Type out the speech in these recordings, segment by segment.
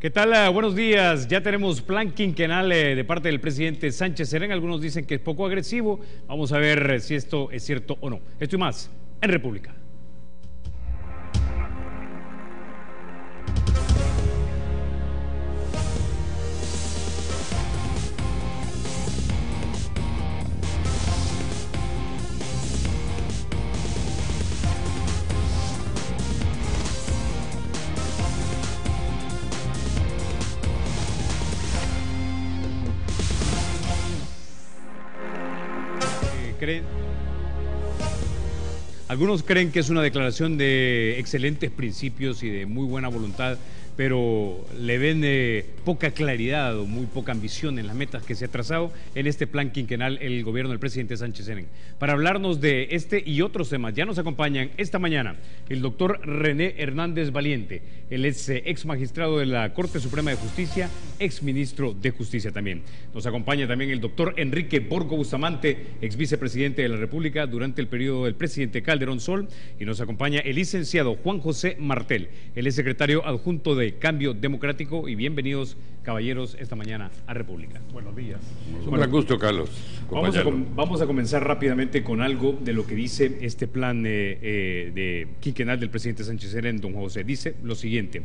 ¿Qué tal? Buenos días. Ya tenemos plan quinquenal de parte del presidente Sánchez Serén. Algunos dicen que es poco agresivo. Vamos a ver si esto es cierto o no. Esto y más en República. Algunos creen que es una declaración de excelentes principios y de muy buena voluntad, pero le ven poca claridad o muy poca ambición en las metas que se ha trazado en este plan quinquenal el gobierno del presidente Sánchez Serén. Para hablarnos de este y otros temas, ya nos acompañan esta mañana el doctor René Hernández Valiente. Él es ex magistrado de la Corte Suprema de Justicia, ex ministro de Justicia también. Nos acompaña también el doctor Enrique Borgo Bustamante, ex vicepresidente de la República durante el periodo del presidente Calderón Sol. Y nos acompaña el licenciado Juan José Martel. Él es secretario adjunto de Cambio Democrático. Y bienvenidos, caballeros, esta mañana a República. Buenos días. Un gran gusto, Carlos. Vamos a comenzar rápidamente con algo de lo que dice este plan de quinquenal del presidente Sánchez Serén, don José. Dice lo siguiente: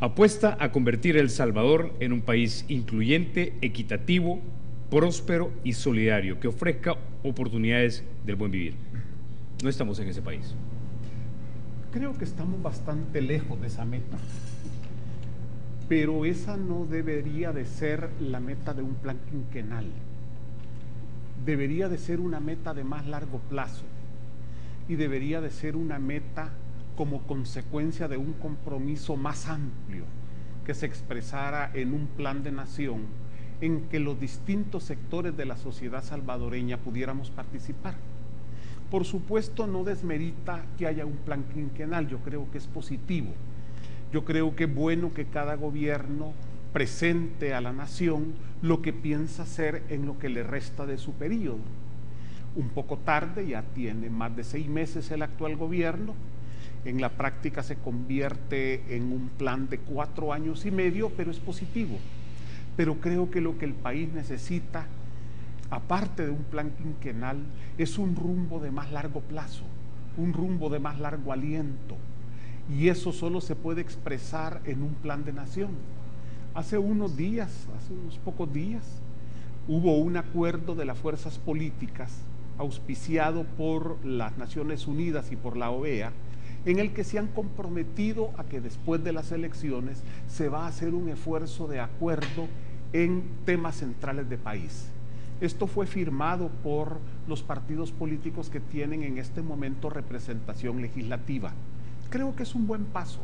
apuesta a convertir El Salvador en un país incluyente, equitativo, próspero y solidario, que ofrezca oportunidades del buen vivir. No estamos en ese país. Creo que estamos bastante lejos de esa meta, pero esa no debería de ser la meta de un plan quinquenal. Debería de ser una meta de más largo plazo y debería de ser una meta como consecuencia de un compromiso más amplio que se expresara en un plan de nación en que los distintos sectores de la sociedad salvadoreña pudiéramos participar. Por supuesto, no desmerita que haya un plan quinquenal. Yo creo que es positivo. Yo creo que es bueno que cada gobierno presente a la nación lo que piensa hacer en lo que le resta de su periodo. Un poco tarde, ya tiene más de 6 meses el actual gobierno. En la práctica se convierte en un plan de 4 años y medio, pero es positivo. Pero creo que lo que el país necesita, aparte de un plan quinquenal, es un rumbo de más largo plazo, un rumbo de más largo aliento. Y eso solo se puede expresar en un plan de nación. Hace unos pocos días, hubo un acuerdo de las fuerzas políticas auspiciado por las Naciones Unidas y por la OEA, en el que se han comprometido a que después de las elecciones se va a hacer un esfuerzo de acuerdo en temas centrales de país. Esto fue firmado por los partidos políticos que tienen en este momento representación legislativa. Creo que es un buen paso,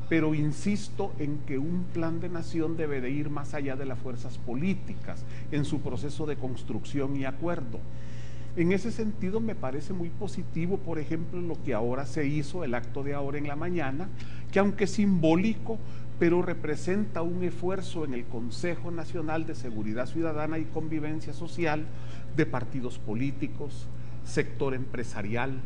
pero insisto en que un plan de nación debe de ir más allá de las fuerzas políticas en su proceso de construcción y acuerdo. En ese sentido me parece muy positivo, por ejemplo, lo que ahora se hizo, el acto de ahora en la mañana, que aunque simbólico, pero representa un esfuerzo en el Consejo Nacional de Seguridad Ciudadana y Convivencia Social de partidos políticos, sector empresarial,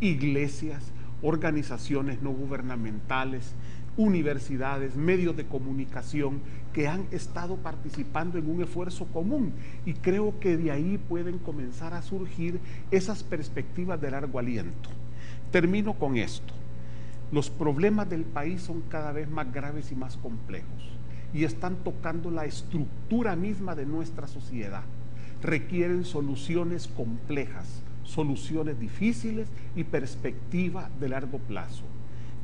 iglesias, organizaciones no gubernamentales, universidades, medios de comunicación que han estado participando en un esfuerzo común, y creo que de ahí pueden comenzar a surgir esas perspectivas de largo aliento. Termino con esto. Los problemas del país son cada vez más graves y más complejos y están tocando la estructura misma de nuestra sociedad. Requieren soluciones complejas, soluciones difíciles y perspectiva de largo plazo.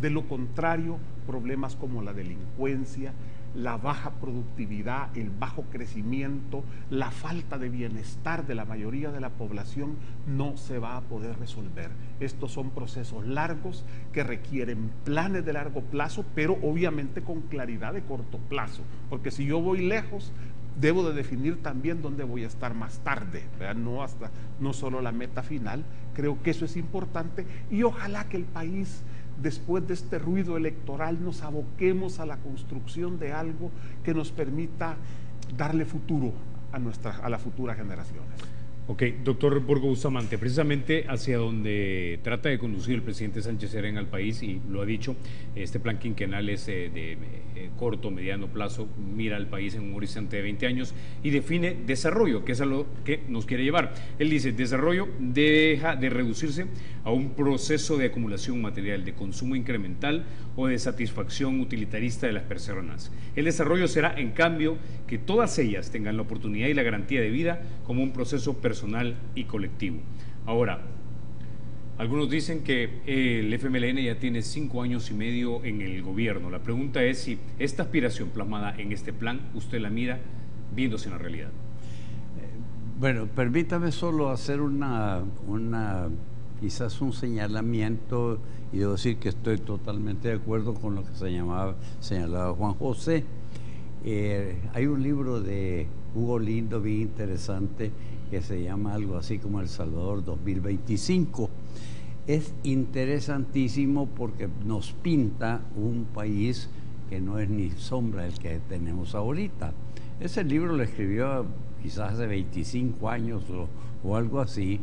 De lo contrario, problemas como la delincuencia, la baja productividad, el bajo crecimiento, la falta de bienestar de la mayoría de la población no se va a poder resolver. Estos son procesos largos que requieren planes de largo plazo, pero obviamente con claridad de corto plazo, porque si yo voy lejos, debo de definir también dónde voy a estar más tarde, ¿verdad? No solo la meta final. Creo que eso es importante y ojalá que el país, después de este ruido electoral, nos aboquemos a la construcción de algo que nos permita darle futuro a las futuras generaciones. Ok, doctor Borgo Bustamante, precisamente hacia donde trata de conducir el presidente Sánchez Serén al país, y lo ha dicho, este plan quinquenal es de corto, mediano plazo, mira al país en un horizonte de 20 años y define desarrollo, que es a lo que nos quiere llevar. Él dice, desarrollo deja de reducirse a un proceso de acumulación material, de consumo incremental o de satisfacción utilitarista de las personas. El desarrollo será, en cambio, que todas ellas tengan la oportunidad y la garantía de vida como un proceso personal y colectivo. Ahora, algunos dicen que el FMLN ya tiene 5 años y medio en el gobierno. La pregunta es si esta aspiración plasmada en este plan, usted la mira viéndose en la realidad. Bueno, permítame solo hacer quizás un señalamiento, y debo decir que estoy totalmente de acuerdo con lo que señalaba Juan José. Hay un libro de Hugo Lindo bien interesante que se llama algo así como El Salvador 2025. Es interesantísimo porque nos pinta un país que no es ni sombra del que tenemos ahorita. Ese libro lo escribió quizás hace 25 años o algo así,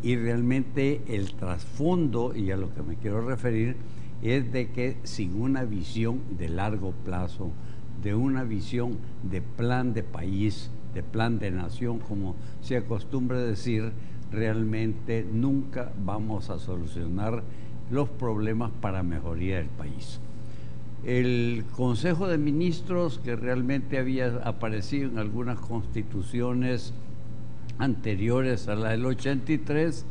y realmente el trasfondo, y a lo que me quiero referir, es de que sin una visión de largo plazo, de una visión de plan de país, de plan de nación, como se acostumbra decir, realmente nunca vamos a solucionar los problemas para mejoría del país. El Consejo de Ministros, que realmente había aparecido en algunas constituciones anteriores a la del 83,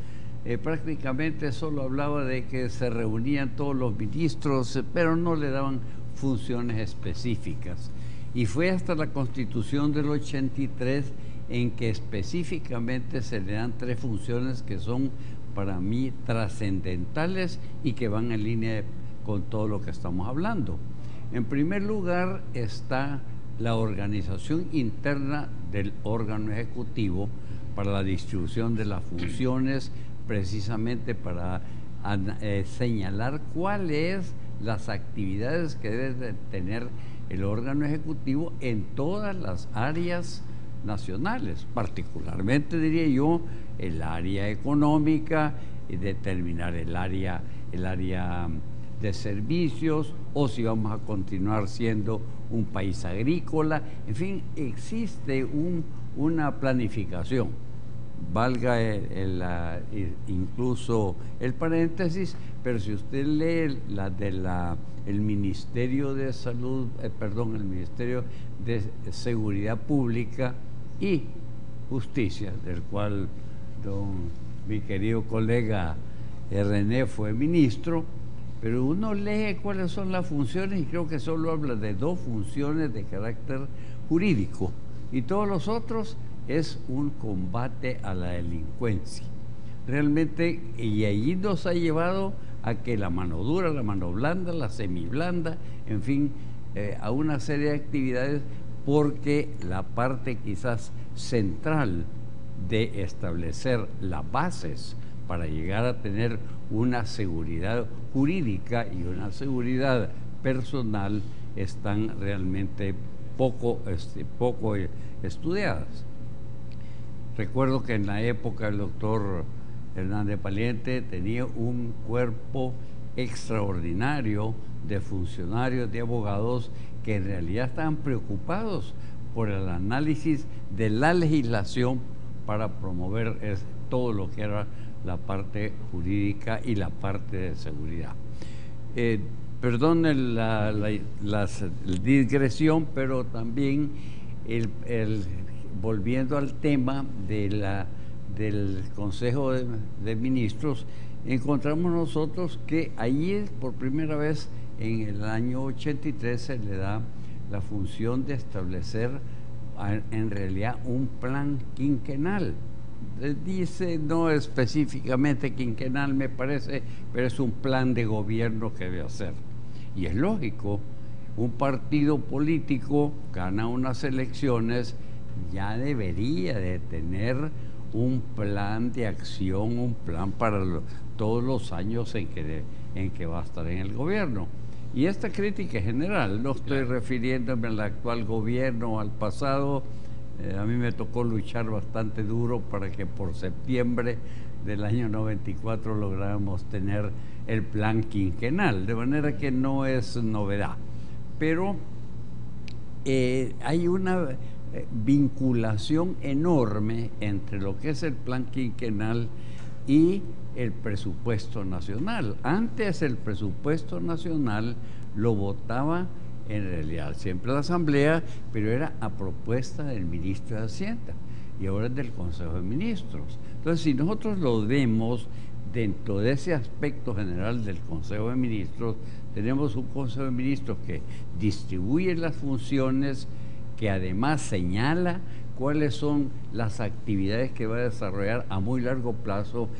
prácticamente solo hablaba de que se reunían todos los ministros, pero no le daban funciones específicas. Y fue hasta la Constitución del 83 en que específicamente se le dan 3 funciones que son para mí trascendentales y que van en línea con todo lo que estamos hablando. En primer lugar está la organización interna del órgano ejecutivo para la distribución de las funciones, precisamente para señalar cuáles las actividades que debe tener el órgano ejecutivo en todas las áreas nacionales, particularmente diría yo el área económica, y determinar el área de servicios, o si vamos a continuar siendo un país agrícola. En fin, existe una planificación, valga incluso el paréntesis, pero si usted lee el Ministerio de Salud, el Ministerio de Seguridad Pública y Justicia, del cual mi querido colega René fue ministro, pero uno lee cuáles son las funciones y creo que solo habla de 2 funciones de carácter jurídico, y todos los otros es un combate a la delincuencia. Realmente, y ahí nos ha llevado a que la mano dura, la mano blanda, la semiblanda, en fin, a una serie de actividades, porque la parte quizás central de establecer las bases para llegar a tener una seguridad jurídica y una seguridad personal están realmente poco estudiadas. Recuerdo que en la época el doctor Hernández Paliente tenía un cuerpo extraordinario de funcionarios, de abogados, que en realidad estaban preocupados por el análisis de la legislación para promover todo lo que era la parte jurídica y la parte de seguridad. Perdón la digresión, pero también volviendo al tema del Consejo de Ministros, encontramos nosotros que allí por primera vez en el año 83 se le da la función de establecer en realidad un plan quinquenal. Dice no específicamente quinquenal, me parece, pero es un plan de gobierno que debe hacer. Y es lógico, un partido político gana unas elecciones, ya debería de tener un plan de acción, un plan para todos los años en que va a estar en el gobierno. Y esta crítica es general, no estoy refiriéndome al actual gobierno o al pasado, A mí me tocó luchar bastante duro para que por septiembre del año 94 lográramos tener el plan quinquenal, de manera que no es novedad. Pero hay una vinculación enorme entre lo que es el plan quinquenal y el presupuesto nacional. Antes el presupuesto nacional lo votaba en realidad siempre la Asamblea, pero era a propuesta del ministro de Hacienda y ahora es del Consejo de Ministros. Entonces, si nosotros lo vemos dentro de ese aspecto general del Consejo de Ministros, tenemos un Consejo de Ministros que distribuye las funciones, que además señala cuáles son las actividades que va a desarrollar a muy largo plazo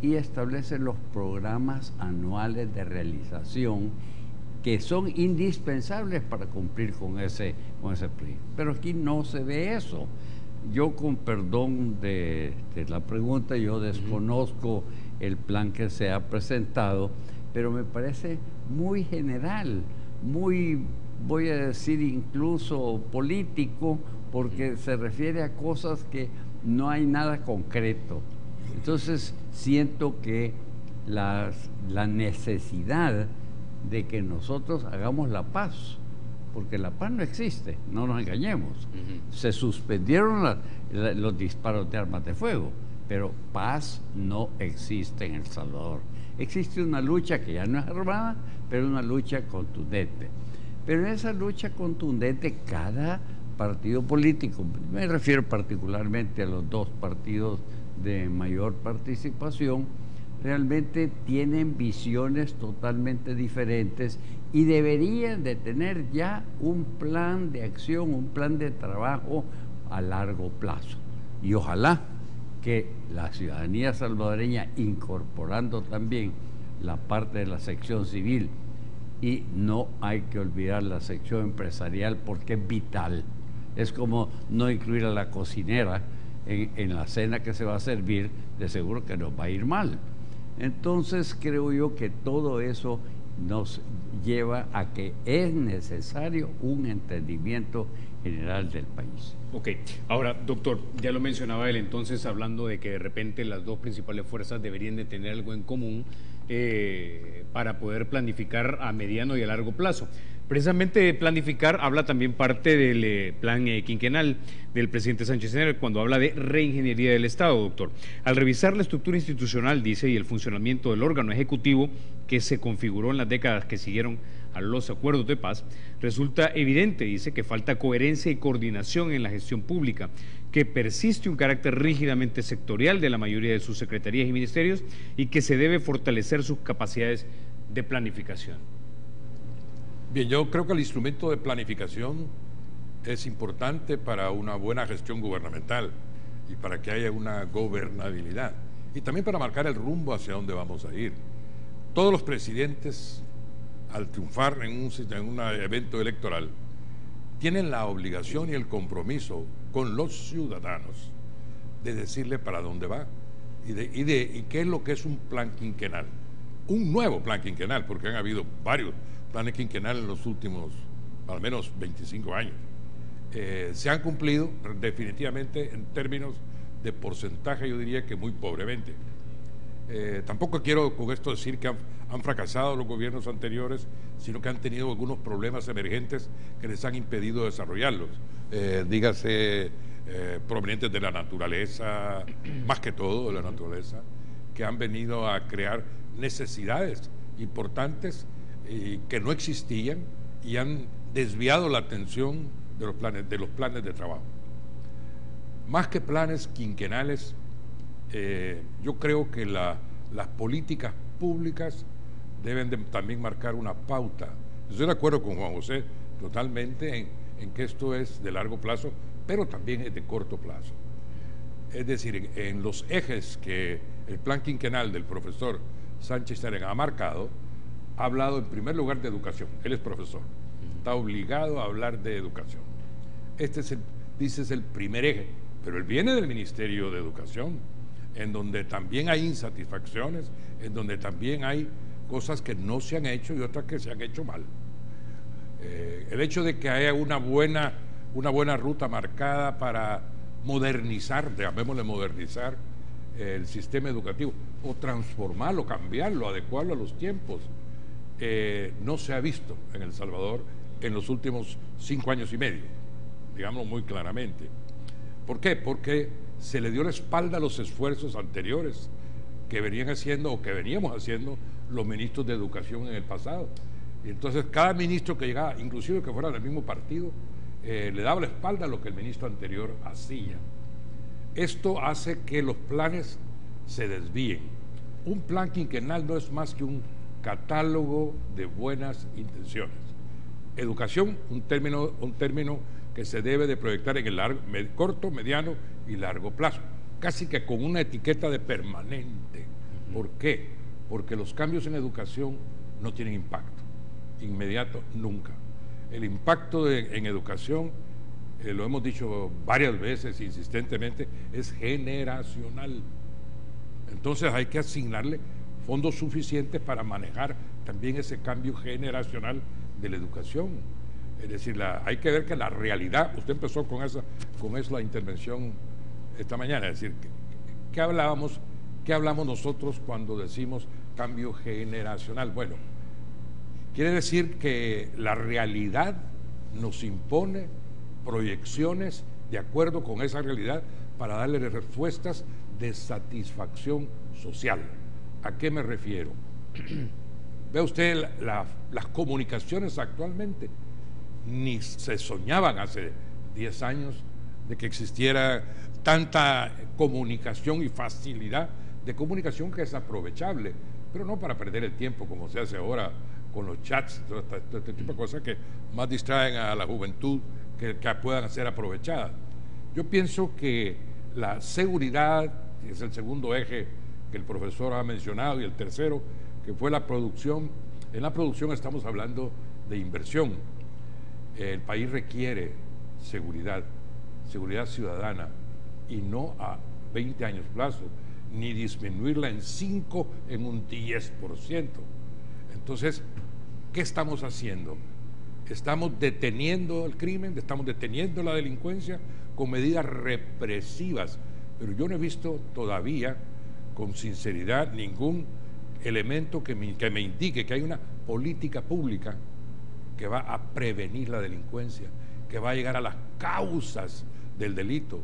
y establece los programas anuales de realización que son indispensables para cumplir con ese proyecto. Pero aquí no se ve eso. Yo, con perdón de la pregunta, yo desconozco el plan que se ha presentado, pero me parece muy general, muy, voy a decir, incluso político, porque se refiere a cosas que no hay nada concreto. Entonces, siento que la necesidad de que nosotros hagamos la paz, porque la paz no existe, no nos engañemos. Se suspendieron los disparos de armas de fuego, pero paz no existe en El Salvador. Existe una lucha que ya no es armada, pero una lucha contundente. Pero en esa lucha contundente, cada partido político, me refiero particularmente a los dos partidos de mayor participación, realmente tienen visiones totalmente diferentes y deberían de tener ya un plan de acción, un plan de trabajo a largo plazo. Y ojalá que la ciudadanía salvadoreña, incorporando también la parte de la sección civil, y no hay que olvidar la sección empresarial porque es vital. Es como no incluir a la cocinera en la cena que se va a servir, de seguro que nos va a ir mal. Entonces creo yo que todo eso nos lleva a que es necesario un entendimiento general del país. Ok, ahora, doctor, ya lo mencionaba él entonces, hablando de que de repente las dos principales fuerzas deberían de tener algo en común para poder planificar a mediano y a largo plazo. Precisamente de planificar habla también parte del plan quinquenal del presidente Sánchez Serén cuando habla de reingeniería del Estado, doctor. Al revisar la estructura institucional, dice, y el funcionamiento del órgano ejecutivo que se configuró en las décadas que siguieron a los acuerdos de paz, resulta evidente, dice, que falta coherencia y coordinación en la gestión pública, que persiste un carácter rígidamente sectorial de la mayoría de sus secretarías y ministerios y que se debe fortalecer sus capacidades de planificación. Bien, yo creo que el instrumento de planificación es importante para una buena gestión gubernamental y para que haya una gobernabilidad y también para marcar el rumbo hacia dónde vamos a ir. Todos los presidentes, al triunfar en un evento electoral, tienen la obligación y el compromiso con los ciudadanos de decirle para dónde va y qué es lo que es un plan quinquenal. Un nuevo plan quinquenal, porque han habido varios planes quinquenales en los últimos, al menos 25 años. Se han cumplido definitivamente en términos de porcentaje, yo diría que muy pobremente. Tampoco quiero con esto decir que han fracasado los gobiernos anteriores, sino que han tenido algunos problemas emergentes que les han impedido desarrollarlos. Dígase, provenientes de la naturaleza, más que todo de la naturaleza, que han venido a crear necesidades importantes que no existían y han desviado la atención de los planes de trabajo. Más que planes quinquenales, yo creo que las políticas públicas deben de también marcar una pauta. Estoy de acuerdo con Juan José totalmente en que esto es de largo plazo, pero también es de corto plazo. Es decir, en los ejes que el plan quinquenal del profesor Sánchez Serén ha marcado, ha hablado en primer lugar de educación. Él es profesor, está obligado a hablar de educación. Este es el primer eje, pero él viene del Ministerio de Educación, en donde también hay insatisfacciones, en donde también hay cosas que no se han hecho y otras que se han hecho mal. El hecho de que haya una buena ruta marcada para modernizar, llamémosle modernizar, el sistema educativo, o transformarlo, cambiarlo, adecuarlo a los tiempos, no se ha visto en El Salvador en los últimos 5 años y medio, digámoslo muy claramente. ¿Por qué? Porque se le dio la espalda a los esfuerzos anteriores que venían haciendo o que veníamos haciendo los ministros de educación en el pasado. Y entonces cada ministro que llegaba, inclusive que fuera del mismo partido, le daba la espalda a lo que el ministro anterior hacía. Esto hace que los planes se desvíen. Un plan quinquenal no es más que un catálogo de buenas intenciones. Educación, un término que se debe de proyectar en el corto, mediano y largo plazo, casi que con una etiqueta de permanente. ¿Por qué? Porque los cambios en educación no tienen impacto inmediato nunca. El impacto en educación, lo hemos dicho varias veces insistentemente, es generacional. Entonces hay que asignarle fondos suficientes para manejar también ese cambio generacional de la educación. Es decir, hay que ver que la realidad, usted empezó con eso la intervención esta mañana, es decir, ¿qué hablamos nosotros cuando decimos cambio generacional? Bueno, quiere decir que la realidad nos impone proyecciones de acuerdo con esa realidad para darle respuestas de satisfacción social. ¿A qué me refiero? Ve usted las comunicaciones actualmente, ni se soñaban hace 10 años de que existiera tanta comunicación y facilidad de comunicación que es aprovechable, pero no para perder el tiempo como se hace ahora con los chats, todo este tipo de cosas que más distraen a la juventud que puedan ser aprovechadas. Yo pienso que la seguridad es el segundo eje que el profesor ha mencionado, y el tercero, que fue la producción. En la producción estamos hablando de inversión. El país requiere seguridad ciudadana, y no a 20 años plazo, ni disminuirla en 5, en un 10%. Entonces, ¿qué estamos haciendo? Estamos deteniendo el crimen, estamos deteniendo la delincuencia con medidas represivas, pero yo no he visto todavía con sinceridad ningún elemento que me indique que hay una política pública que va a prevenir la delincuencia, que va a llegar a las causas del delito,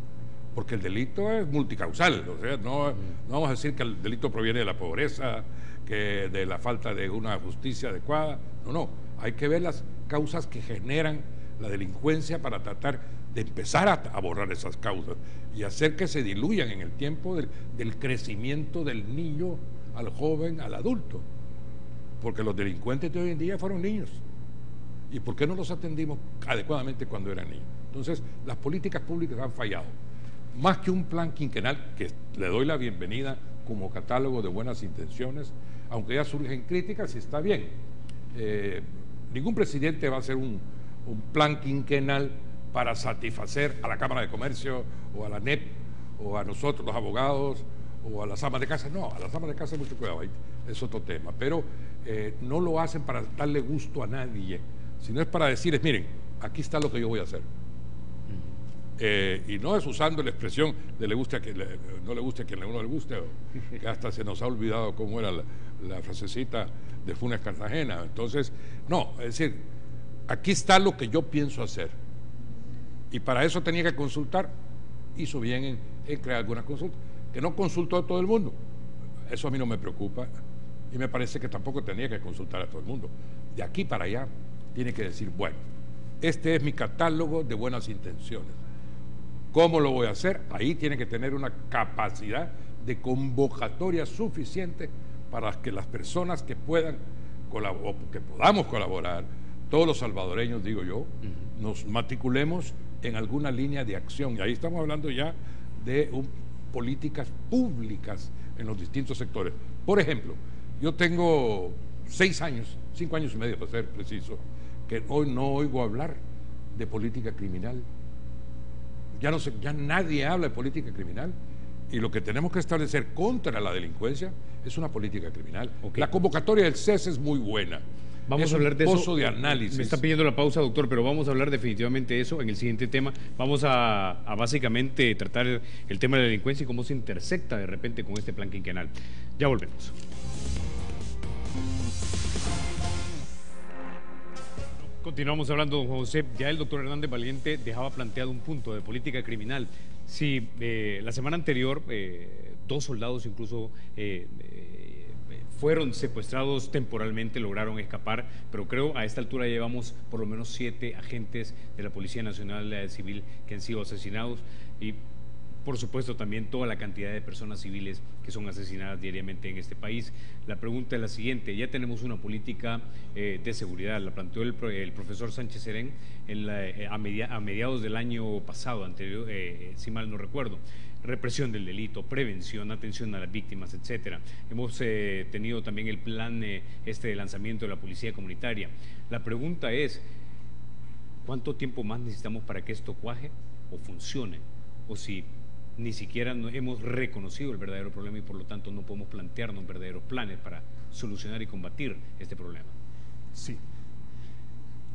porque el delito es multicausal. O sea, no vamos a decir que el delito proviene de la pobreza, que de la falta de una justicia adecuada. No, hay que ver las causas que generan la delincuencia para tratar de empezar a borrar esas causas y hacer que se diluyan en el tiempo del crecimiento del niño al joven, al adulto, porque los delincuentes de hoy en día fueron niños. ¿Y por qué no los atendimos adecuadamente cuando eran niños? Entonces, las políticas públicas han fallado. Más que un plan quinquenal, que le doy la bienvenida como catálogo de buenas intenciones, aunque ya surgen críticas, y está bien. Ningún presidente va a hacer un plan quinquenal para satisfacer a la Cámara de Comercio, o a la NEP, o a nosotros los abogados, o a las amas de casa. No, a las amas de casa mucho cuidado, ahí es otro tema. Pero no lo hacen para darle gusto a nadie, sino es para decirles, miren, aquí está lo que yo voy a hacer. Y no es usando la expresión de le guste a quien no le guste a quien uno le guste, o que hasta se nos ha olvidado cómo era la frasecita de Funes Cartagena. Entonces, no, es decir, aquí está lo que yo pienso hacer. Y para eso tenía que consultar. Hizo bien en crear algunas consultas. Que no consultó a todo el mundo, eso a mí no me preocupa, y me parece que tampoco tenía que consultar a todo el mundo. De aquí para allá tiene que decir, bueno, este es mi catálogo de buenas intenciones. ¿Cómo lo voy a hacer? Ahí tiene que tener una capacidad de convocatoria suficiente para que las personas que puedan colaborar, que podamos colaborar, todos los salvadoreños, digo yo, nos matriculemos en alguna línea de acción. Y ahí estamos hablando ya de políticas públicas en los distintos sectores. Por ejemplo, yo tengo 5 años y medio para ser preciso, que hoy no oigo hablar de política criminal. Ya nadie habla de política criminal, y lo que tenemos que establecer contra la delincuencia es una política criminal. Okay. La convocatoria del CES es muy buena, Vamos es a hablar un de eso. pozo de análisis. Me está pidiendo la pausa, doctor, pero vamos a hablar definitivamente de eso en el siguiente tema. Vamos a básicamente tratar el tema de la delincuencia y cómo se intersecta de repente con este plan quinquenal. Ya volvemos. Continuamos hablando, don José. Ya el doctor Hernández Valiente dejaba planteado un punto de política criminal. Si la semana anterior 2 soldados incluso fueron secuestrados temporalmente, lograron escapar, pero creo a esta altura llevamos por lo menos 7 agentes de la Policía Nacional Civil que han sido asesinados y por supuesto también toda la cantidad de personas civiles que son asesinadas diariamente en este país. La pregunta es la siguiente: ya tenemos una política de seguridad, la planteó el profesor Sánchez Serén a mediados del año pasado, anterior, si mal no recuerdo. Represión del delito, prevención, atención a las víctimas, etcétera. Hemos tenido también el plan de lanzamiento de la policía comunitaria. La pregunta es: ¿cuánto tiempo más necesitamos para que esto cuaje o funcione? O si ni siquiera hemos reconocido el verdadero problema y por lo tanto no podemos plantearnos verdaderos planes para solucionar y combatir este problema. Sí.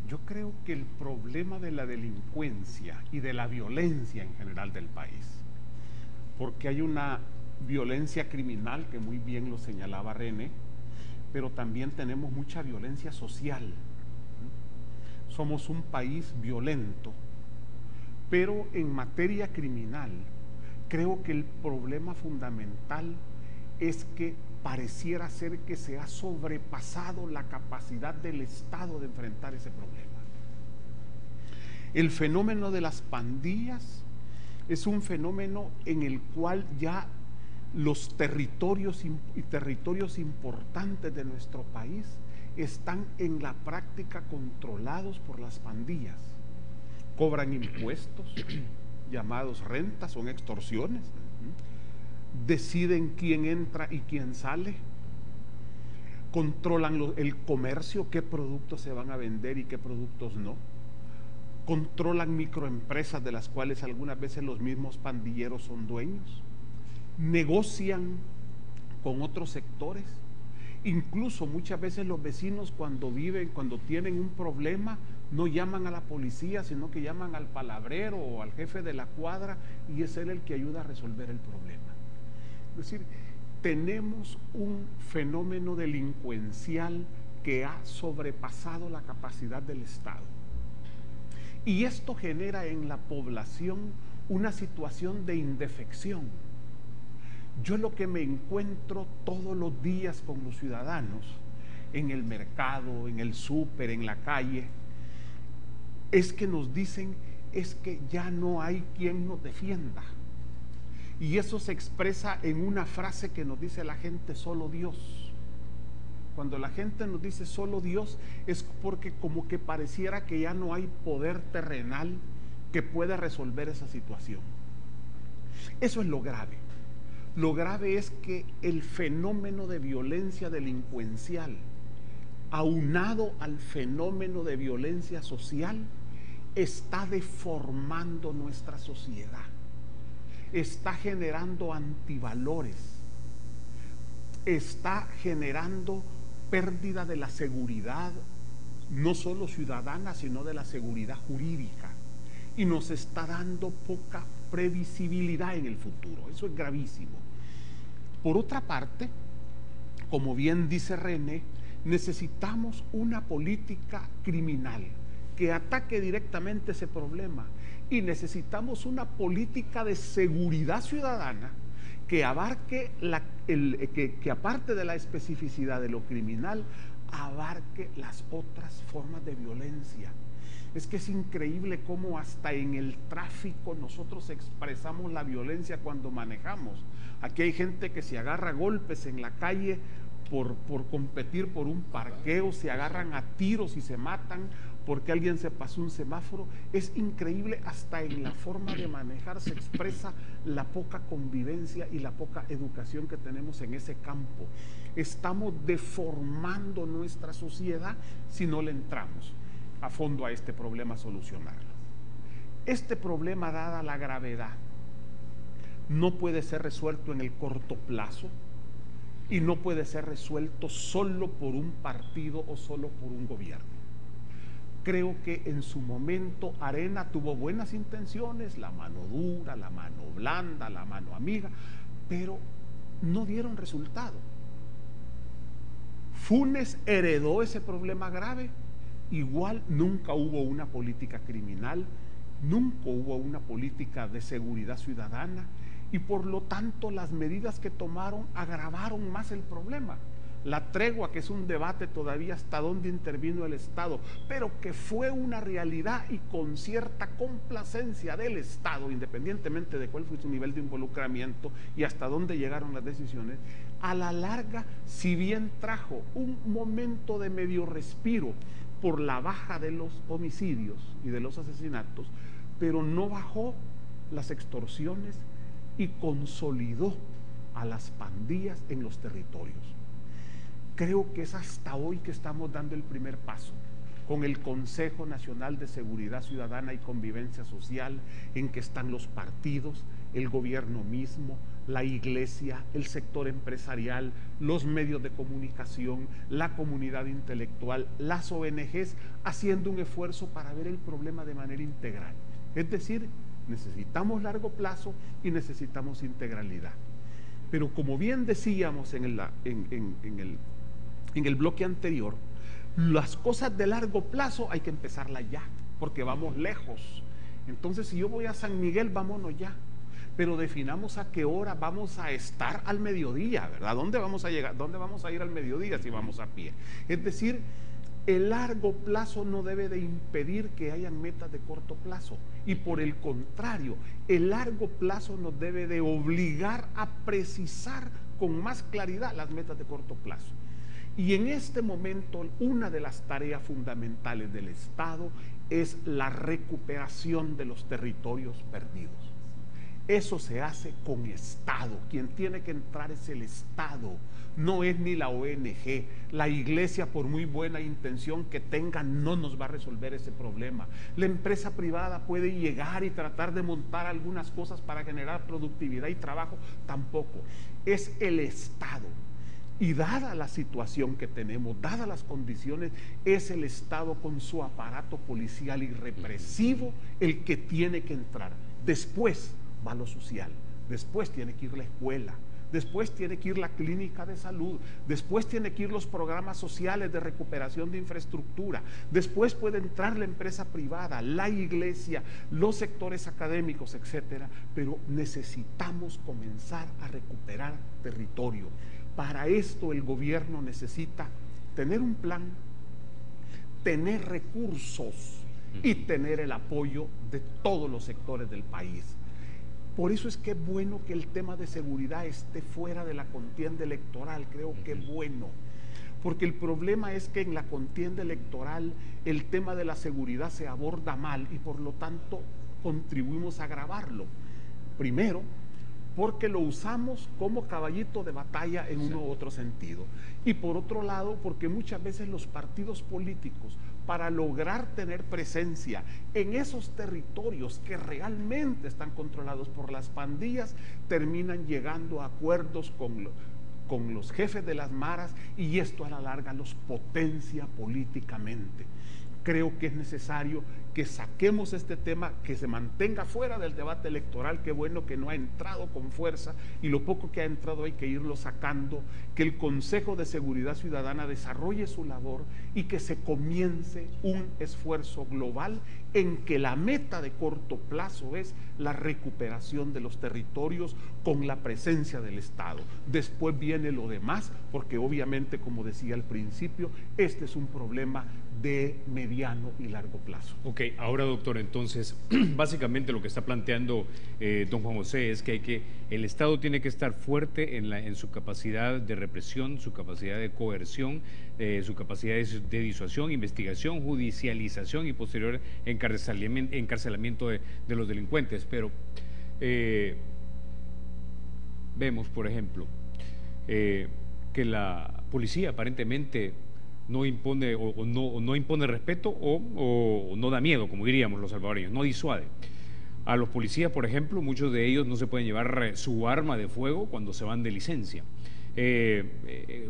Yo creo que el problema de la delincuencia y de la violencia en general del país, porque hay una violencia criminal que muy bien lo señalaba René, pero también tenemos mucha violencia social. Somos un país violento, pero en materia criminal creo que el problema fundamental es que pareciera ser que se ha sobrepasado la capacidad del Estado de enfrentar ese problema. El fenómeno de las pandillas es un fenómeno en el cual ya los territorios importantes de nuestro país están en la práctica controlados por las pandillas. Cobran impuestos, llamados rentas, son extorsiones, deciden quién entra y quién sale, controlan el comercio, qué productos se van a vender y qué productos no, controlan microempresas de las cuales algunas veces los mismos pandilleros son dueños, negocian con otros sectores, incluso muchas veces los vecinos cuando tienen un problema no llaman a la policía, sino que llaman al palabrero o al jefe de la cuadra y es él el que ayuda a resolver el problema. Es decir, tenemos un fenómeno delincuencial que ha sobrepasado la capacidad del Estado. Y esto genera en la población una situación de indefección. Yo lo que me encuentro todos los días con los ciudadanos, en el mercado, en el súper, en la calle, es que nos dicen, es que ya no hay quien nos defienda. Y eso se expresa en una frase que nos dice la gente: solo Dios. Cuando la gente nos dice solo Dios, es porque como que pareciera que ya no hay poder terrenal que pueda resolver esa situación. Eso es lo grave. Lo grave es que el fenómeno de violencia delincuencial, aunado al fenómeno de violencia social, está deformando nuestra sociedad, está generando antivalores, está generando pérdida de la seguridad, no solo ciudadana, sino de la seguridad jurídica, y nos está dando poca previsibilidad en el futuro. Eso es gravísimo. Por otra parte, como bien dice René, necesitamos una política criminal que ataque directamente ese problema, y necesitamos una política de seguridad ciudadana que abarque que aparte de la especificidad de lo criminal, abarque las otras formas de violencia. Es que es increíble cómo hasta en el tráfico nosotros expresamos la violencia cuando manejamos. Aquí hay gente que se agarra a golpes en la calle por competir por un parqueo, se agarran a tiros y se matan porque alguien se pasó un semáforo. Es increíble, hasta en la forma de manejar se expresa la poca convivencia y la poca educación que tenemos en ese campo. Estamos deformando nuestra sociedad si no le entramos a fondo a este problema, a solucionarlo. Este problema, dada la gravedad, no puede ser resuelto en el corto plazo, y no puede ser resuelto solo por un partido o solo por un gobierno. Creo que en su momento Arena tuvo buenas intenciones, la mano dura, la mano blanda, la mano amiga, pero no dieron resultado. Funes heredó ese problema grave. Igual nunca hubo una política criminal, nunca hubo una política de seguridad ciudadana y por lo tanto las medidas que tomaron agravaron más el problema. La tregua, que es un debate todavía hasta dónde intervino el Estado, pero que fue una realidad y con cierta complacencia del Estado, independientemente de cuál fue su nivel de involucramiento y hasta dónde llegaron las decisiones, a la larga, si bien trajo un momento de medio respiro por la baja de los homicidios y de los asesinatos, pero no bajó las extorsiones y consolidó a las pandillas en los territorios. Creo que es hasta hoy que estamos dando el primer paso con el Consejo Nacional de Seguridad Ciudadana y Convivencia Social, en que están los partidos, el gobierno mismo, la iglesia, el sector empresarial, los medios de comunicación, la comunidad intelectual, las ONGs, haciendo un esfuerzo para ver el problema de manera integral. Es decir, necesitamos largo plazo y necesitamos integralidad. Pero como bien decíamos en el bloque anterior, las cosas de largo plazo hay que empezarlas ya, porque vamos lejos. Entonces, si yo voy a San Miguel, vámonos ya. Pero definamos a qué hora vamos a estar al mediodía, ¿verdad? ¿Dónde vamos a llegar? ¿Dónde vamos a ir al mediodía si vamos a pie? Es decir, el largo plazo no debe de impedir que hayan metas de corto plazo. Y por el contrario, el largo plazo nos debe de obligar a precisar con más claridad las metas de corto plazo. Y en este momento, una de las tareas fundamentales del Estado es la recuperación de los territorios perdidos. Eso se hace con Estado. Quien tiene que entrar es el Estado, no es ni la ONG. La iglesia, por muy buena intención que tenga, no nos va a resolver ese problema. La empresa privada puede llegar y tratar de montar algunas cosas para generar productividad y trabajo, tampoco. Es el Estado. Y dada la situación que tenemos, dadas las condiciones, es el Estado con su aparato policial y represivo el que tiene que entrar. Después va lo social, después tiene que ir la escuela, después tiene que ir la clínica de salud, después tiene que ir los programas sociales de recuperación de infraestructura, después puede entrar la empresa privada, la iglesia, los sectores académicos, etcétera. Pero necesitamos comenzar a recuperar territorio. Para esto el gobierno necesita tener un plan, tener recursos y tener el apoyo de todos los sectores del país. Por eso es que es bueno que el tema de seguridad esté fuera de la contienda electoral, creo que es bueno. Porque el problema es que en la contienda electoral el tema de la seguridad se aborda mal y por lo tanto contribuimos a agravarlo. Primero, porque lo usamos como caballito de batalla en uno u otro sentido. Y por otro lado, porque muchas veces los partidos políticos, para lograr tener presencia en esos territorios que realmente están controlados por las pandillas, terminan llegando a acuerdos con los jefes de las maras, y esto a la larga los potencia políticamente. Creo que es necesario que saquemos este tema, que se mantenga fuera del debate electoral. Qué bueno que no ha entrado con fuerza, y lo poco que ha entrado hay que irlo sacando, que el Consejo de Seguridad Ciudadana desarrolle su labor y que se comience un esfuerzo global en que la meta de corto plazo es la recuperación de los territorios con la presencia del Estado. Después viene lo demás, porque obviamente, como decía al principio, este es un problema de mediano y largo plazo. Ok, ahora doctor, entonces, básicamente lo que está planteando don Juan José es que el Estado tiene que estar fuerte en su capacidad de represión, su capacidad de coerción, su capacidad de disuasión, investigación, judicialización y posterior encarcelamiento de los delincuentes. Pero vemos, por ejemplo, que la policía aparentemente no impone no impone respeto o no da miedo, como diríamos los salvadoreños, no disuade. A los policías, por ejemplo, muchos de ellos no se pueden llevar su arma de fuego cuando se van de licencia.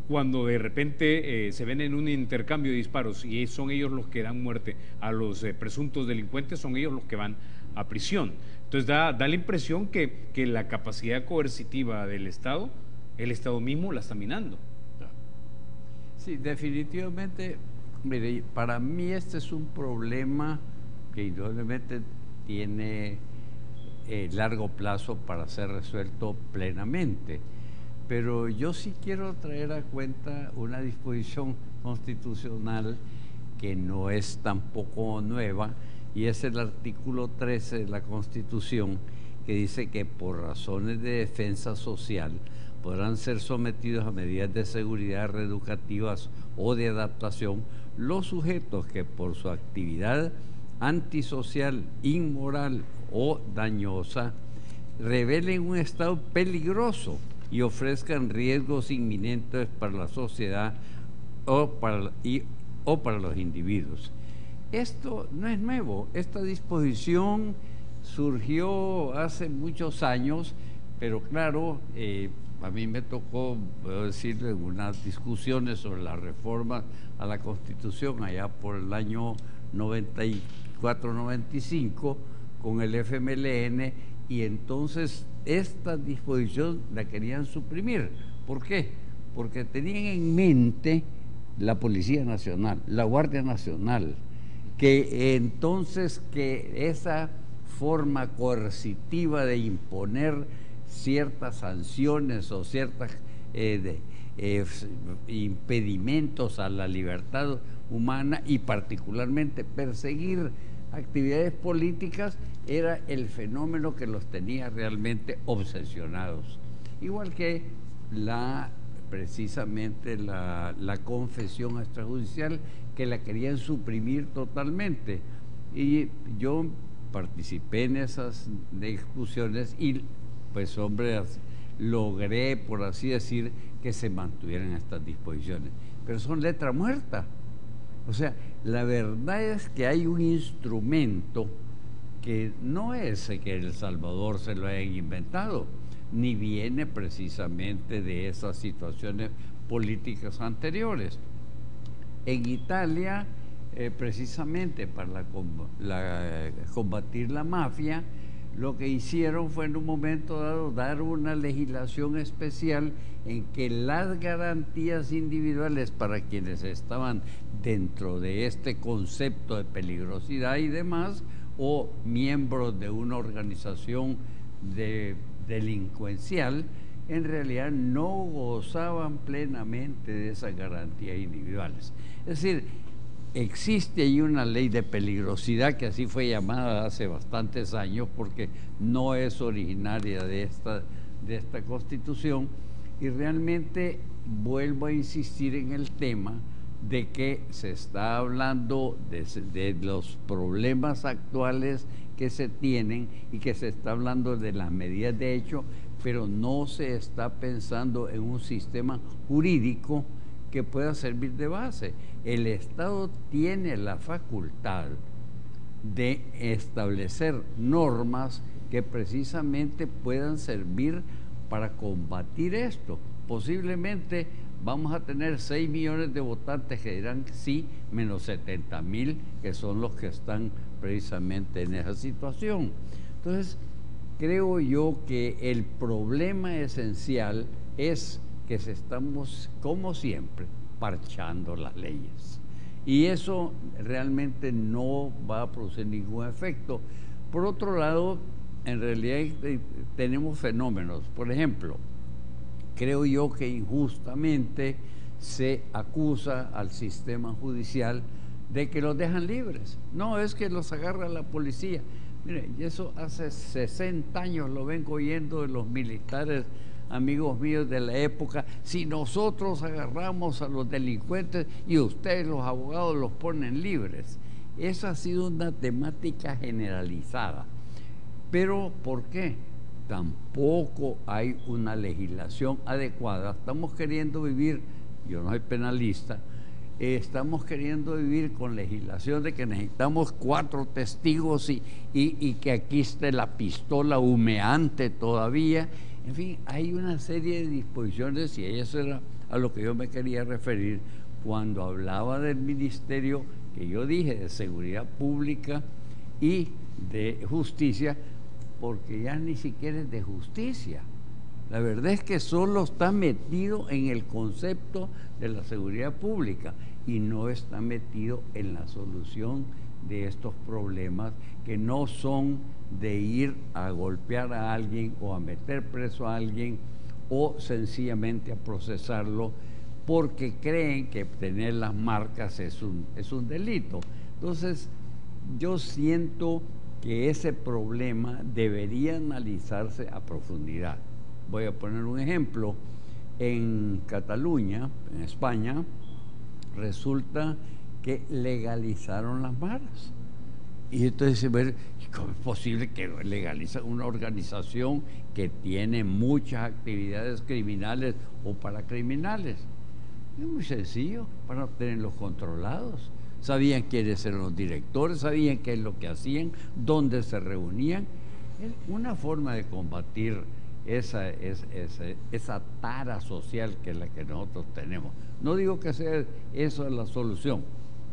cuando de repente se ven en un intercambio de disparos y son ellos los que dan muerte a los presuntos delincuentes, son ellos los que van a prisión. Entonces da la impresión que la capacidad coercitiva del Estado, el Estado mismo la está minando. Sí, definitivamente, mire, para mí este es un problema que indudablemente tiene largo plazo para ser resuelto plenamente. Pero yo sí quiero traer a cuenta una disposición constitucional que no es tampoco nueva, y es el artículo 13 de la Constitución, que dice que por razones de defensa social podrán ser sometidos a medidas de seguridad reeducativas o de adaptación los sujetos que por su actividad antisocial, inmoral o dañosa revelen un estado peligroso y ofrezcan riesgos inminentes para la sociedad o para los individuos. Esto no es nuevo, esta disposición surgió hace muchos años, pero claro, a mí me tocó, puedo decirlo, en unas discusiones sobre la reforma a la Constitución allá por el año 94-95 con el FMLN, y entonces esta disposición la querían suprimir. ¿Por qué? Porque tenían en mente la Policía Nacional, la Guardia Nacional, que entonces que esa forma coercitiva de imponer ciertas sanciones o ciertos impedimentos a la libertad humana y particularmente perseguir actividades políticas era el fenómeno que los tenía realmente obsesionados. Igual que precisamente la confesión extrajudicial, que la querían suprimir totalmente. Y yo participé en esas discusiones y pues hombre, logré, por así decir, que se mantuvieran estas disposiciones. Pero son letra muerta. O sea, la verdad es que hay un instrumento que no es que El Salvador se lo hayan inventado, ni viene precisamente de esas situaciones políticas anteriores. En Italia, precisamente para combatir la mafia, lo que hicieron fue en un momento dado dar una legislación especial en que las garantías individuales para quienes estaban dentro de este concepto de peligrosidad y demás, o miembros de una organización delincuencial, en realidad no gozaban plenamente de esas garantías individuales. Es decir, existe ahí una ley de peligrosidad que así fue llamada hace bastantes años porque no es originaria de esta Constitución, y realmente vuelvo a insistir en el tema de que se está hablando de los problemas actuales que se tienen y que se está hablando de las medidas de hecho, pero no se está pensando en un sistema jurídico que pueda servir de base. El Estado tiene la facultad de establecer normas que precisamente puedan servir para combatir esto. Posiblemente vamos a tener 6 millones de votantes que dirán sí, menos 70,000 que son los que están precisamente en esa situación. Entonces, creo yo que el problema esencial es que estamos, como siempre, parchando las leyes. Y eso realmente no va a producir ningún efecto. Por otro lado, en realidad tenemos fenómenos. Por ejemplo, creo yo que injustamente se acusa al sistema judicial de que los dejan libres. No, es que los agarra la policía. Mire, y eso hace 60 años lo vengo oyendo de los militares, amigos míos de la época. Si nosotros agarramos a los delincuentes y ustedes los abogados los ponen libres. Esa ha sido una temática generalizada. Pero ¿por qué? Tampoco hay una legislación adecuada. Estamos queriendo vivir, yo no soy penalista, estamos queriendo vivir con legislación de que necesitamos 4 testigos y que aquí esté la pistola humeante todavía, En fin, hay una serie de disposiciones y eso era a lo que yo me quería referir cuando hablaba del ministerio que yo dije de seguridad pública y de justicia, porque ya ni siquiera es de justicia. La verdad es que solo está metido en el concepto de la seguridad pública y no está metido en la solución de estos problemas que no son de ir a golpear a alguien o a meter preso a alguien o sencillamente a procesarlo porque creen que tener las marcas es un delito. Entonces, yo siento que ese problema debería analizarse a profundidad. Voy a poner un ejemplo. En Cataluña, en España, resulta que legalizaron las maras. Y entonces, ¿cómo es posible que legaliza una organización que tiene muchas actividades criminales o paracriminales? Es muy sencillo, para tenerlos controlados. Sabían quiénes eran los directores, sabían qué es lo que hacían, dónde se reunían. Una forma de combatir esa tara social que es la que nosotros tenemos. No digo que sea eso la solución,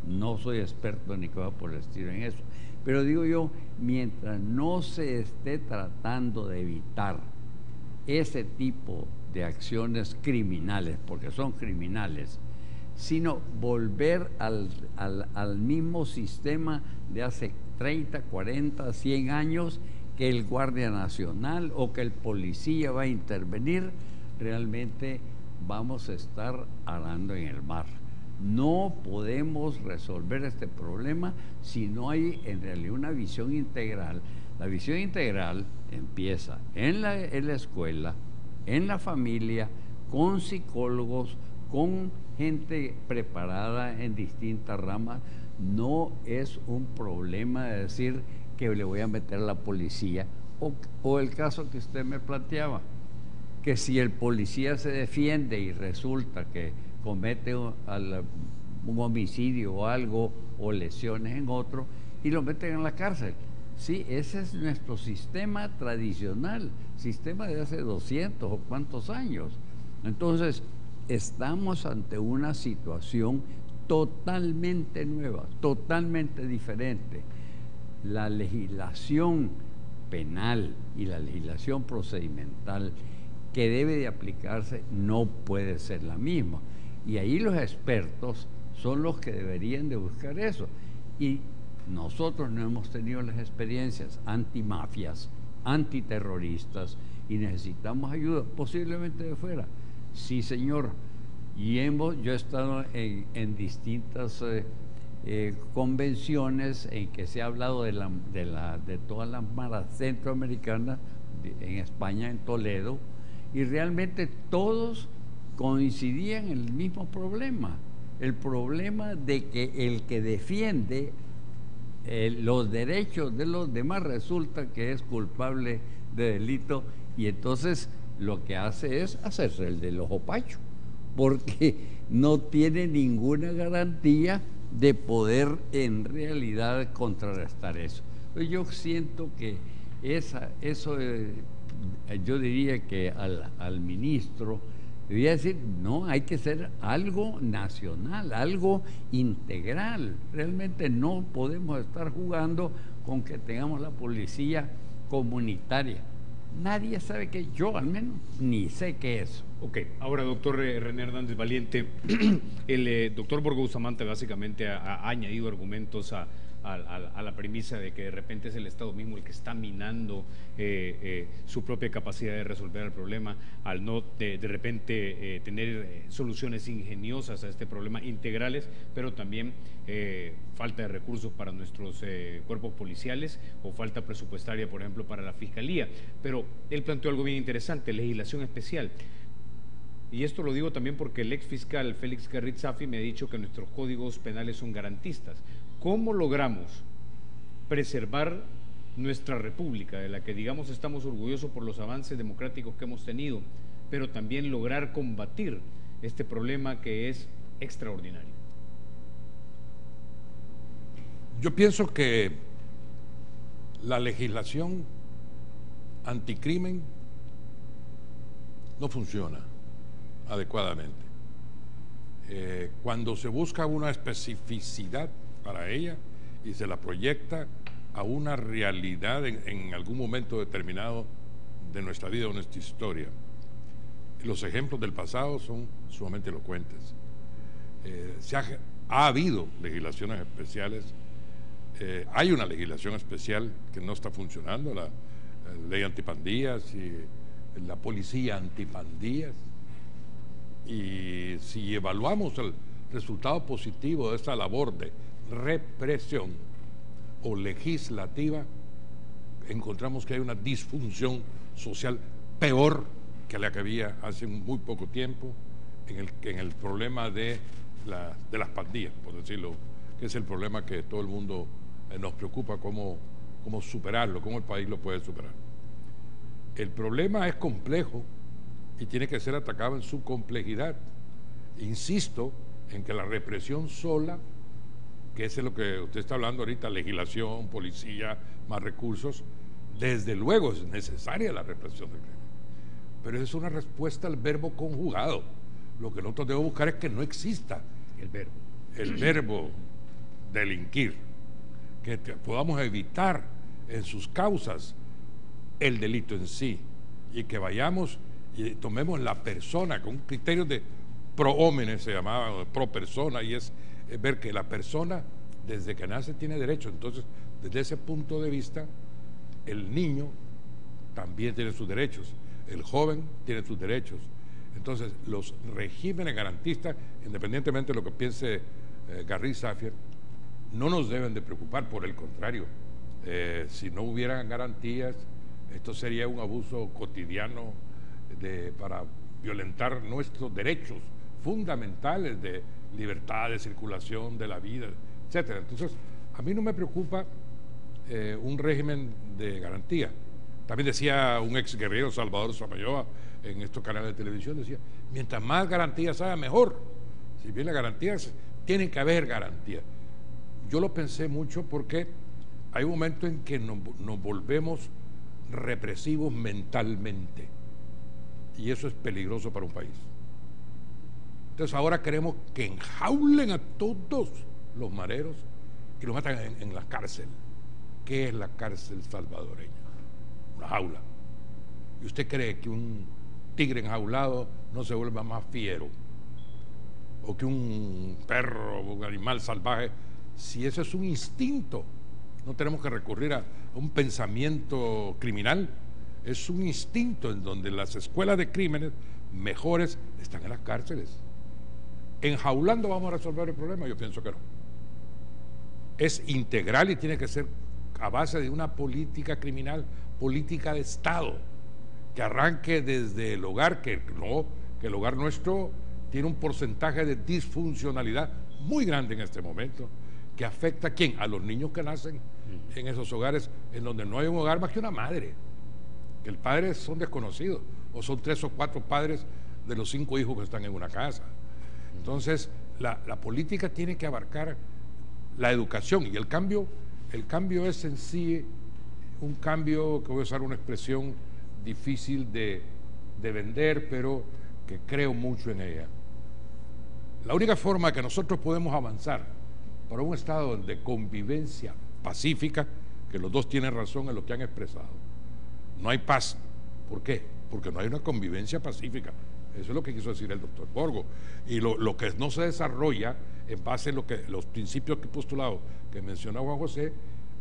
no soy experto ni cosa por el estilo en eso, pero digo yo, mientras no se esté tratando de evitar ese tipo de acciones criminales, porque son criminales, sino volver al mismo sistema de hace 30, 40, 100 años, que el Guardia Nacional o que el policía va a intervenir, realmente vamos a estar arando en el mar. No podemos resolver este problema si no hay en realidad una visión integral. La visión integral empieza en la escuela, en la familia, con psicólogos, con gente preparada en distintas ramas. No es un problema de decir que le voy a meter a la policía, o el caso que usted me planteaba, que si el policía se defiende y resulta que comete un homicidio o algo, o lesiones en otro, y lo meten en la cárcel. Sí, ese es nuestro sistema tradicional, sistema de hace 200 o cuántos años. Entonces, estamos ante una situación totalmente nueva, totalmente diferente. La legislación penal y la legislación procedimental que debe de aplicarse no puede ser la misma. Y ahí los expertos son los que deberían de buscar eso. Y nosotros no hemos tenido las experiencias antimafias, antiterroristas, y necesitamos ayuda, posiblemente de fuera. Sí, señor. Y yo he estado en distintas convenciones en que se ha hablado de todas las maras centroamericanas, en España, en Toledo, y realmente todos coincidían en el mismo problema, el problema de que el que defiende los derechos de los demás resulta que es culpable de delito, y entonces lo que hace es hacerse el del ojo pacho, porque no tiene ninguna garantía de poder en realidad contrarrestar eso. Yo siento que yo diría que al ministro debería decir, no, hay que ser algo nacional, algo integral. Realmente no podemos estar jugando con que tengamos la policía comunitaria. Nadie sabe qué, yo al menos ni sé qué es. Ok, ahora doctor René Hernández Valiente, el doctor Borgo Bustamante básicamente ha añadido argumentos a la premisa de que de repente es el Estado mismo el que está minando su propia capacidad de resolver el problema, al no de repente tener soluciones ingeniosas a este problema, integrales, pero también falta de recursos para nuestros cuerpos policiales o falta presupuestaria, por ejemplo, para la Fiscalía. Pero él planteó algo bien interesante, legislación especial. Y esto lo digo también porque el ex fiscal Félix Garritzafi me ha dicho que nuestros códigos penales son garantistas. ¿Cómo logramos preservar nuestra república, de la que digamos estamos orgullosos por los avances democráticos que hemos tenido, pero también lograr combatir este problema que es extraordinario? Yo pienso que la legislación anticrimen no funciona adecuadamente. Cuando se busca una especificidad para ella y se la proyecta a una realidad en algún momento determinado de nuestra vida o nuestra historia, los ejemplos del pasado son sumamente elocuentes. Ha habido legislaciones especiales, hay una legislación especial que no está funcionando, la ley antipandillas y la policía antipandillas, y si evaluamos el resultado positivo de esta labor de represión o legislativa, encontramos que hay una disfunción social peor que la que había hace muy poco tiempo en el problema de las pandillas, por decirlo, que es el problema que todo el mundo nos preocupa, cómo superarlo, cómo el país lo puede superar. El problema es complejo y tiene que ser atacado en su complejidad. Insisto en que la represión sola, que es lo que usted está hablando ahorita, legislación, policía, más recursos, desde luego es necesaria la represión del crimen, pero es una respuesta al verbo conjugado. Lo que nosotros debemos buscar es que no exista el verbo delinquir, que podamos evitar en sus causas el delito en sí, y que vayamos y tomemos la persona con un criterio de pro homine, se llamaba, pro persona, y es ver que la persona desde que nace tiene derechos. Entonces, desde ese punto de vista, el niño también tiene sus derechos, el joven tiene sus derechos. Entonces, los regímenes garantistas, independientemente de lo que piense Garry Safier, no nos deben de preocupar. Por el contrario, si no hubieran garantías, esto sería un abuso cotidiano para violentar nuestros derechos fundamentales de libertad de circulación, de la vida, etcétera. Entonces, a mí no me preocupa un régimen de garantía. También decía un ex guerrero, Salvador Samayoa, en estos canales de televisión, decía, mientras más garantías haya, mejor. Si bien las garantías, tienen que haber garantías. Yo lo pensé mucho porque hay un momento en que nos volvemos represivos mentalmente, y eso es peligroso para un país. Entonces ahora queremos que enjaulen a todos los mareros y los matan en la cárcel. ¿Qué es la cárcel salvadoreña? Una jaula. ¿Y usted cree que un tigre enjaulado no se vuelva más fiero? ¿O que un perro o un animal salvaje? Si eso es un instinto, no tenemos que recurrir a un pensamiento criminal. Es un instinto en donde las escuelas de crímenes mejores están en las cárceles. ¿Enjaulando vamos a resolver el problema? Yo pienso que no. Es integral y tiene que ser a base de una política criminal, política de Estado, que arranque desde el hogar, que el hogar nuestro tiene un porcentaje de disfuncionalidad muy grande en este momento, que afecta ¿a quién? A los niños que nacen en esos hogares en donde no hay un hogar más que una madre, que el padre son desconocidos, o son 3 o 4 padres de los 5 hijos que están en una casa. Entonces, la política tiene que abarcar la educación, y el cambio es en sí un cambio, que voy a usar una expresión difícil de vender, pero que creo mucho en ella. La única forma que nosotros podemos avanzar para un estado de convivencia pacífica, que los dos tienen razón en lo que han expresado, no hay paz. ¿Por qué? Porque no hay una convivencia pacífica. Eso es lo que quiso decir el doctor Borgo. Y lo que no se desarrolla en base a los principios que he postulado, que mencionó Juan José,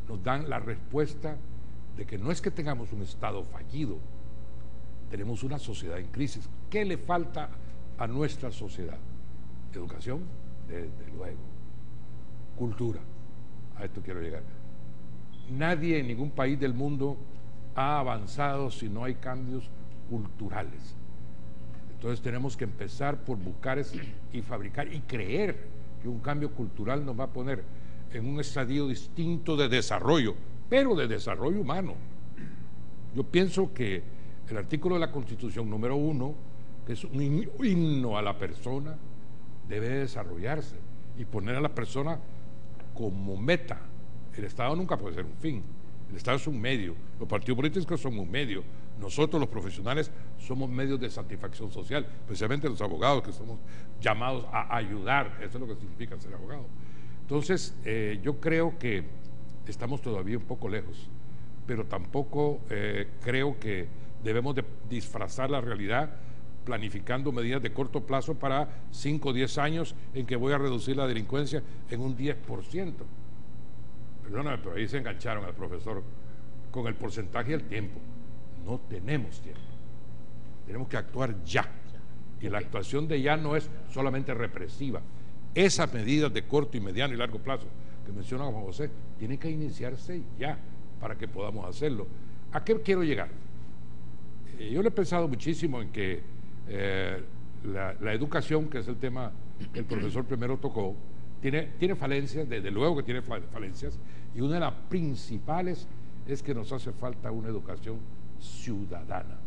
nos dan la respuesta de que no es que tengamos un Estado fallido, tenemos una sociedad en crisis. ¿Qué le falta a nuestra sociedad? Educación, desde luego. Cultura, a esto quiero llegar. Nadie en ningún país del mundo ha avanzado si no hay cambios culturales. Entonces tenemos que empezar por buscar y fabricar y creer que un cambio cultural nos va a poner en un estadio distinto de desarrollo, pero de desarrollo humano. Yo pienso que el artículo de la Constitución número 1, que es un himno a la persona, debe desarrollarse y poner a la persona como meta. El Estado nunca puede ser un fin, El Estado es un medio, los partidos políticos son un medio, nosotros los profesionales somos medios de satisfacción social, especialmente los abogados que somos llamados a ayudar, eso es lo que significa ser abogado. Entonces, yo creo que estamos todavía un poco lejos, pero tampoco creo que debemos de disfrazar la realidad planificando medidas de corto plazo para 5 o 10 años en que voy a reducir la delincuencia en un 10%. Perdóname, pero ahí se engancharon al profesor con el porcentaje y el tiempo. No tenemos tiempo. Tenemos que actuar ya. Y la actuación de ya no es solamente represiva. Esas medidas de corto y mediano y largo plazo que menciona Juan José tienen que iniciarse ya para que podamos hacerlo. ¿A qué quiero llegar? Yo le he pensado muchísimo en que la educación, que es el tema que el profesor primero tocó, tiene falencias, desde luego que tiene falencias, y una de las principales es que nos hace falta una educación ciudadana.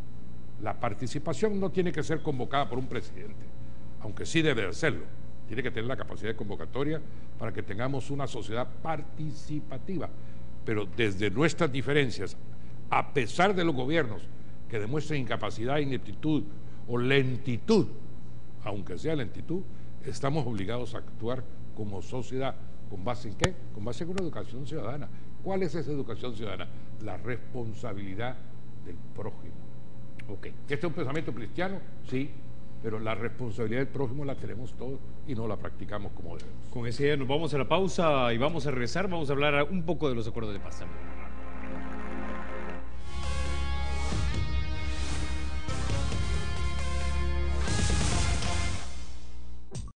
La participación no tiene que ser convocada por un presidente, aunque sí debe de hacerlo. Tiene que tener la capacidad de convocatoria para que tengamos una sociedad participativa, pero desde nuestras diferencias, a pesar de los gobiernos que demuestren incapacidad, ineptitud o lentitud, aunque sea lentitud, estamos obligados a actuar como sociedad. ¿Con base en qué? Con base en una educación ciudadana. ¿Cuál es esa educación ciudadana? La responsabilidad del prójimo. Ok. ¿Este es un pensamiento cristiano? Sí, pero la responsabilidad del prójimo la tenemos todos y no la practicamos como debemos. Con ese nos vamos a la pausa y vamos a regresar, vamos a hablar un poco de los acuerdos de paz también.